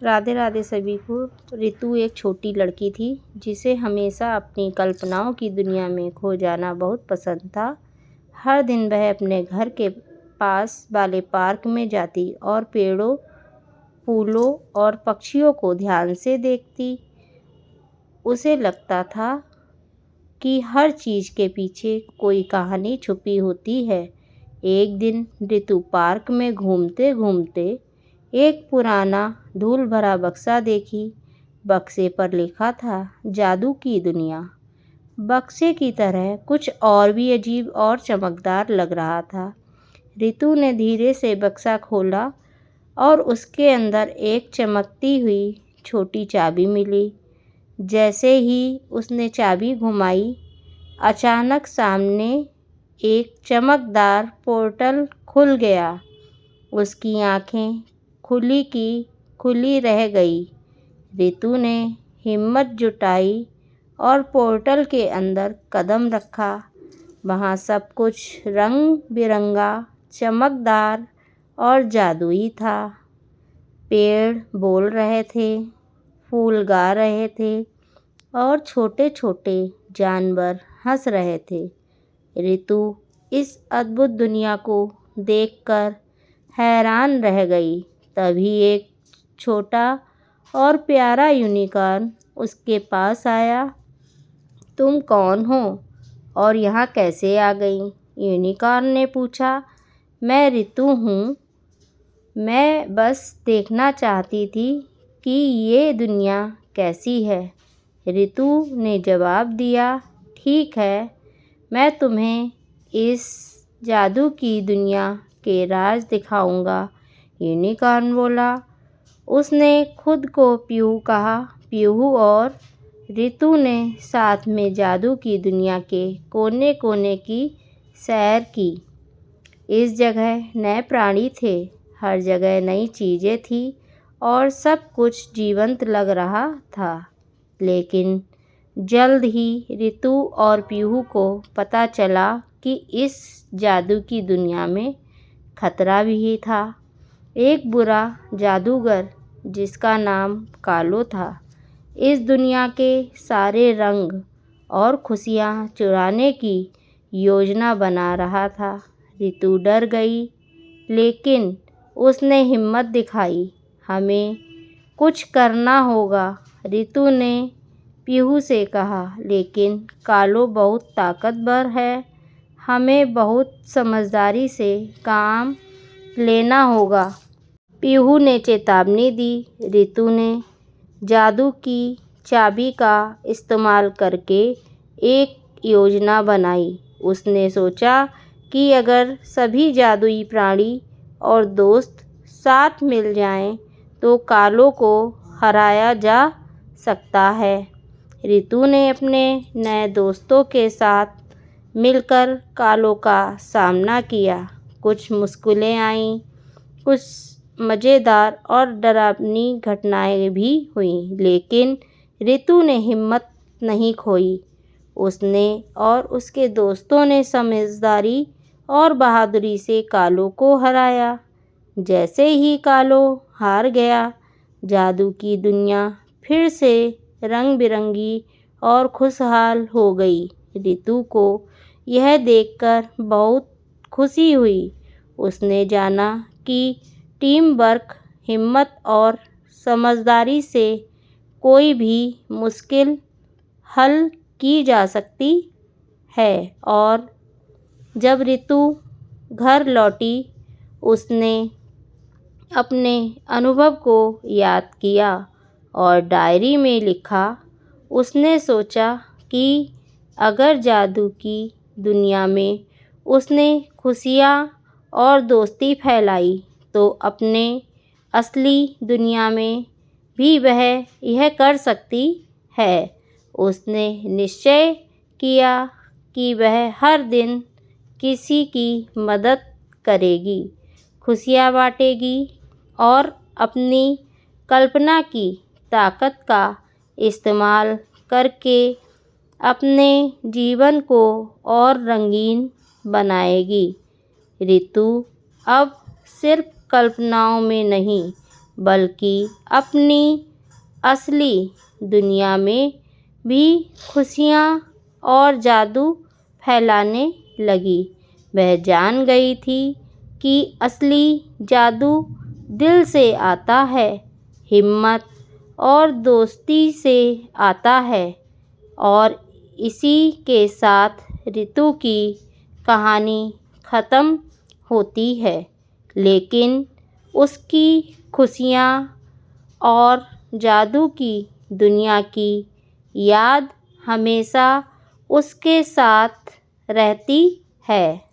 राधे राधे सभी को। रितु एक छोटी लड़की थी जिसे हमेशा अपनी कल्पनाओं की दुनिया में खो जाना बहुत पसंद था। हर दिन वह अपने घर के पास वाले पार्क में जाती और पेड़ों, फूलों और पक्षियों को ध्यान से देखती। उसे लगता था कि हर चीज़ के पीछे कोई कहानी छुपी होती है। एक दिन रितु पार्क में घूमते घूमते एक पुराना धूल भरा बक्सा देखी। बक्से पर लिखा था जादू की दुनिया। बक्से की तरह कुछ और भी अजीब और चमकदार लग रहा था। रितु ने धीरे से बक्सा खोला और उसके अंदर एक चमकती हुई छोटी चाबी मिली। जैसे ही उसने चाबी घुमाई, अचानक सामने एक चमकदार पोर्टल खुल गया। उसकी आंखें खुली की खुली रह गई। रितु ने हिम्मत जुटाई और पोर्टल के अंदर कदम रखा। वहाँ सब कुछ रंग बिरंगा, चमकदार और जादुई था। पेड़ बोल रहे थे, फूल गा रहे थे और छोटे छोटे जानवर हंस रहे थे। रितु इस अद्भुत दुनिया को देखकर हैरान रह गई। तभी एक छोटा और प्यारा यूनिकॉर्न उसके पास आया। तुम कौन हो और यहाँ कैसे आ गई? यूनिकॉर्न ने पूछा। मैं रितु हूँ। मैं बस देखना चाहती थी कि ये दुनिया कैसी है। रितु ने जवाब दिया। ठीक है, मैं तुम्हें इस जादू की दुनिया के राज दिखाऊंगा। यूनिकॉर्न बोला। उसने खुद को पीहू कहा। पीहू और रितु ने साथ में जादू की दुनिया के कोने कोने की सैर की। इस जगह नए प्राणी थे, हर जगह नई चीज़ें थी और सब कुछ जीवंत लग रहा था। लेकिन जल्द ही रितु और पीहू को पता चला कि इस जादू की दुनिया में खतरा भी था। एक बुरा जादूगर जिसका नाम कालो था, इस दुनिया के सारे रंग और खुशियाँ चुराने की योजना बना रहा था। रितु डर गई, लेकिन उसने हिम्मत दिखाई। हमें कुछ करना होगा, रितु ने पीहू से कहा। लेकिन कालो बहुत ताकतवर है, हमें बहुत समझदारी से काम लेना होगा, पीहू ने चेतावनी दी। रितु ने जादू की चाबी का इस्तेमाल करके एक योजना बनाई। उसने सोचा कि अगर सभी जादुई प्राणी और दोस्त साथ मिल जाएं, तो कालो को हराया जा सकता है। रितु ने अपने नए दोस्तों के साथ मिलकर कालो का सामना किया। कुछ मुश्किलें आईं, कुछ मज़ेदार और डरावनी घटनाएं भी हुईं, लेकिन रितु ने हिम्मत नहीं खोई। उसने और उसके दोस्तों ने समझदारी और बहादुरी से कालो को हराया। जैसे ही कालो हार गया, जादू की दुनिया फिर से रंग बिरंगी और खुशहाल हो गई। रितु को यह देखकर बहुत खुशी हुई। उसने जाना कि टीम वर्क, हिम्मत और समझदारी से कोई भी मुश्किल हल की जा सकती है। और जब रितु घर लौटी, उसने अपने अनुभव को याद किया और डायरी में लिखा। उसने सोचा कि अगर जादू की दुनिया में उसने खुशियाँ और दोस्ती फैलाई, तो अपने असली दुनिया में भी वह यह कर सकती है। उसने निश्चय किया कि वह हर दिन किसी की मदद करेगी, खुशियाँ बांटेगी और अपनी कल्पना की ताकत का इस्तेमाल करके अपने जीवन को और रंगीन बनाएगी। रितु अब सिर्फ कल्पनाओं में नहीं, बल्कि अपनी असली दुनिया में भी खुशियाँ और जादू फैलाने लगी। वह जान गई थी कि असली जादू दिल से आता है, हिम्मत और दोस्ती से आता है। और इसी के साथ रितु की कहानी ख़त्म होती है, लेकिन उसकी खुशियाँ और जादू की दुनिया की याद हमेशा उसके साथ रहती है।